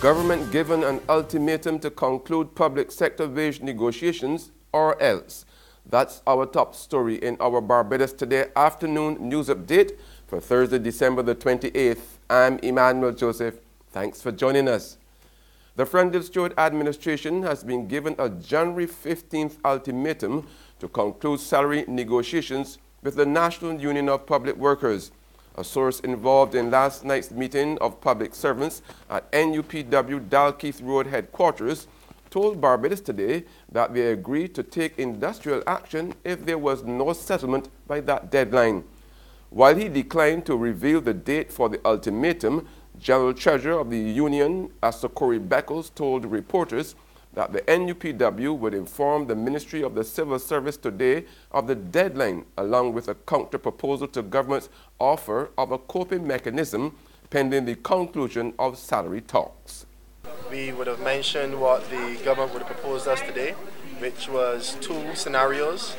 Government given an ultimatum to conclude public sector wage negotiations or else. That's our top story in our Barbados Today afternoon news update for Thursday, December the 28th. I'm Emmanuel Joseph. Thanks for joining us. The Frandil Stewart administration has been given a January 15th ultimatum to conclude salary negotiations with the National Union of Public Workers. A source involved in last night's meeting of public servants at NUPW Dalkeith Road headquarters told Barbados Today that they agreed to take industrial action if there was no settlement by that deadline. While he declined to reveal the date for the ultimatum, General Treasurer of the Union, Asokori Beckles, told reporters that the NUPW would inform the Ministry of the Civil Service today of the deadline, along with a counter-proposal to government's offer of a coping mechanism pending the conclusion of salary talks. We would have mentioned what the government would have proposed us today, which was two scenarios.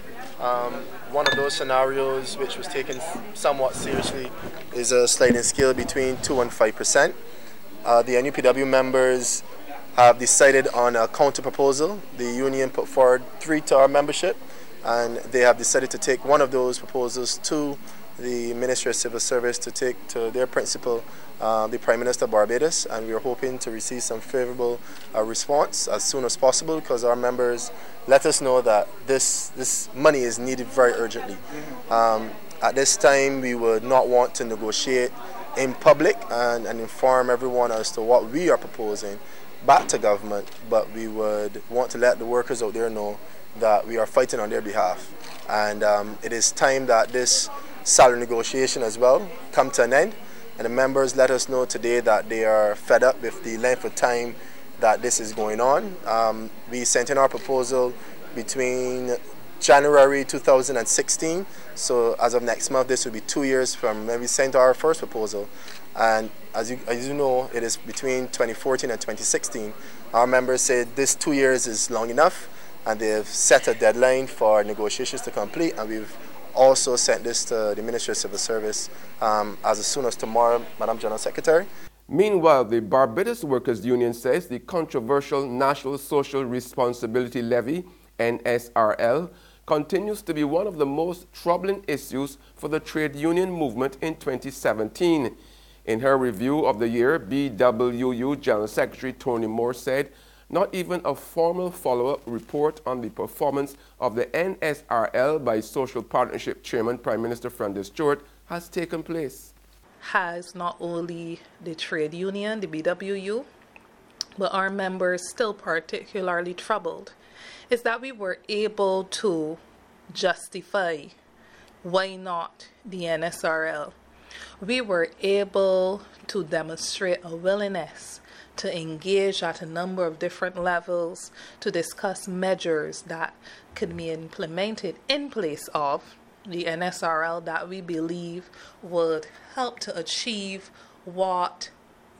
One of those scenarios, which was taken somewhat seriously, is a sliding scale between 2% and 5%. The NUPW members have decided on a counter-proposal. The union put forward 3 to our membership, and they have decided to take one of those proposals to the Ministry of Civil Service to take to their principal, the Prime Minister of Barbados, and we are hoping to receive some favorable response as soon as possible, because our members let us know that this money is needed very urgently. At this time, we would not want to negotiate in public and inform everyone as to what we are proposing back to government, but we would want to let the workers out there know that we are fighting on their behalf. And it is time that this salary negotiation as well come to an end. And the members let us know today that they are fed up with the length of time that this is going on. We sent in our proposal between January 2016, so as of next month this will be 2 years from when we sent our first proposal. And as you know, it is between 2014 and 2016. Our members said this 2 years is long enough, and they've set a deadline for negotiations to complete, and we've also sent this to the Ministry of Civil Service as soon as tomorrow, Madam General Secretary. Meanwhile, the Barbados Workers Union says the controversial National Social Responsibility Levy, NSRL, continues to be one of the most troubling issues for the trade union movement in 2017. In her review of the year, BWU General Secretary Tony Moore said not even a formal follow-up report on the performance of the NSRL by Social Partnership Chairman Prime Minister Frandil Stewart has taken place. Has not only the trade union, the BWU, but our members still particularly troubled, is that we were able to justify why not the NSRL. We were able to demonstrate a willingness to engage at a number of different levels to discuss measures that could be implemented in place of the NSRL that we believe would help to achieve what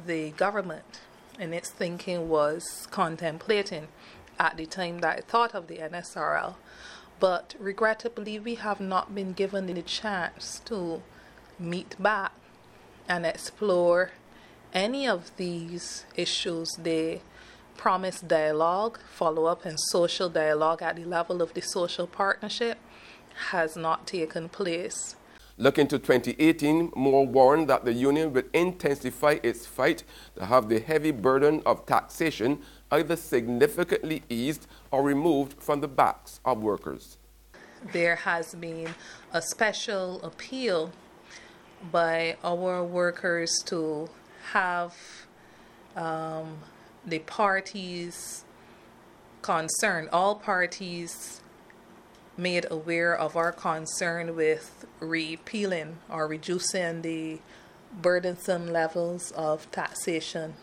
the government in its thinking was contemplating at the time that it thought of the NSRL. But regrettably, we have not been given the chance to meet back and explore any of these issues. They promised dialogue, follow-up and social dialogue at the level of the social partnership has not taken place. Looking to 2018, Moore warned that the union would intensify its fight to have the heavy burden of taxation either significantly eased or removed from the backs of workers. There has been a special appeal by our workers to have the parties concerned, all parties made aware of our concern with repealing or reducing the burdensome levels of taxation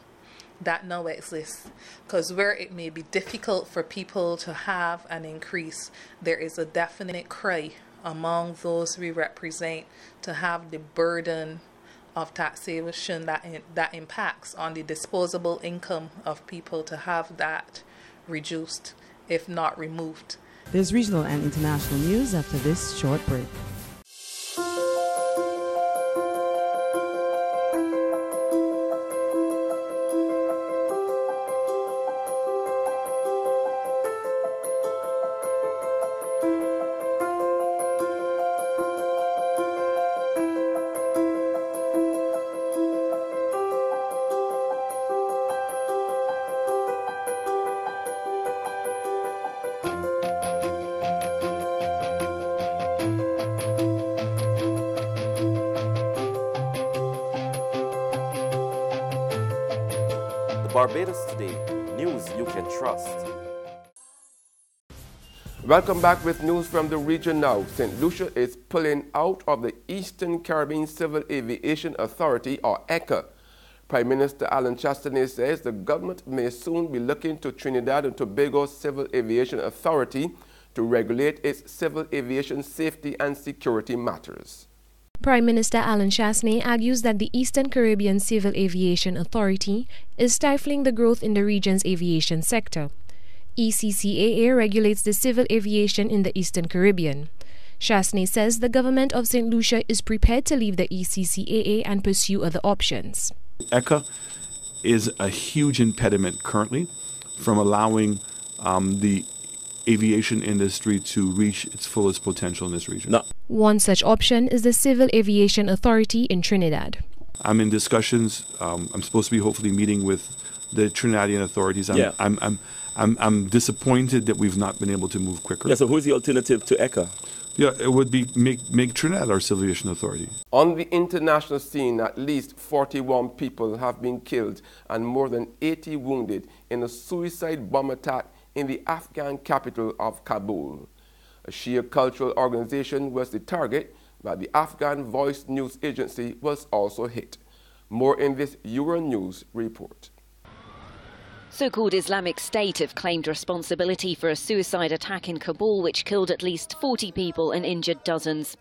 that now exists. Because where it may be difficult for people to have an increase, there is a definite cry among those we represent to have the burden of taxation that impacts on the disposable income of people, to have that reduced, if not removed. There's regional and international news after this short break. Barbados Today, news you can trust. Welcome back with news from the region now. St. Lucia is pulling out of the Eastern Caribbean Civil Aviation Authority, or ECA. Prime Minister Alan Chastanet says the government may soon be looking to Trinidad and Tobago Civil Aviation Authority to regulate its civil aviation safety and security matters. Prime Minister Alan Chastanet argues that the Eastern Caribbean Civil Aviation Authority is stifling the growth in the region's aviation sector. ECCAA regulates the civil aviation in the Eastern Caribbean. Chastanet says the government of St. Lucia is prepared to leave the ECCAA and pursue other options. ECA is a huge impediment currently from allowing the aviation industry to reach its fullest potential in this region. No. One such option is the Civil Aviation Authority in Trinidad. I'm in discussions. I'm supposed to be hopefully meeting with the Trinidadian authorities. I'm disappointed that we've not been able to move quicker. Yeah, so who's the alternative to ECA? Yeah, it would be make Trinidad our civil aviation authority. On the international scene, at least 41 people have been killed and more than 80 wounded in a suicide bomb attack in the Afghan capital of Kabul. A Shia cultural organization was the target, but the Afghan Voice news agency was also hit. More in this Euronews report. So-called Islamic State have claimed responsibility for a suicide attack in Kabul which killed at least 40 people and injured dozens.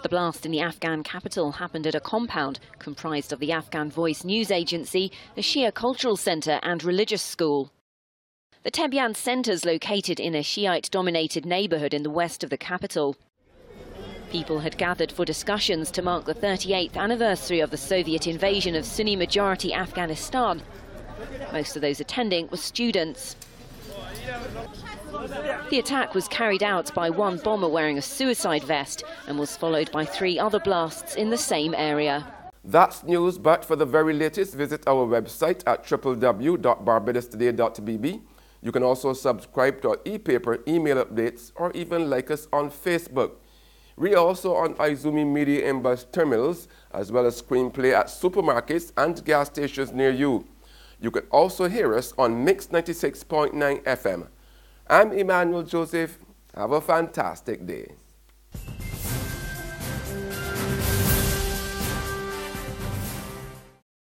The blast in the Afghan capital happened at a compound comprised of the Afghan Voice news agency, a Shia cultural centre and religious school. The Tebyan centre is located in a Shiite-dominated neighbourhood in the west of the capital. People had gathered for discussions to mark the 38th anniversary of the Soviet invasion of Sunni-majority Afghanistan. Most of those attending were students. The attack was carried out by one bomber wearing a suicide vest and was followed by 3 other blasts in the same area. That's news, but for the very latest, visit our website at www.barbadostoday.bb. You can also subscribe to our e-paper, email updates, or even like us on Facebook. We're also on Izumi Media in bus terminals, as well as screenplay at supermarkets and gas stations near you. You can also hear us on Mix 96.9 FM. I'm Emmanuel Joseph. Have a fantastic day.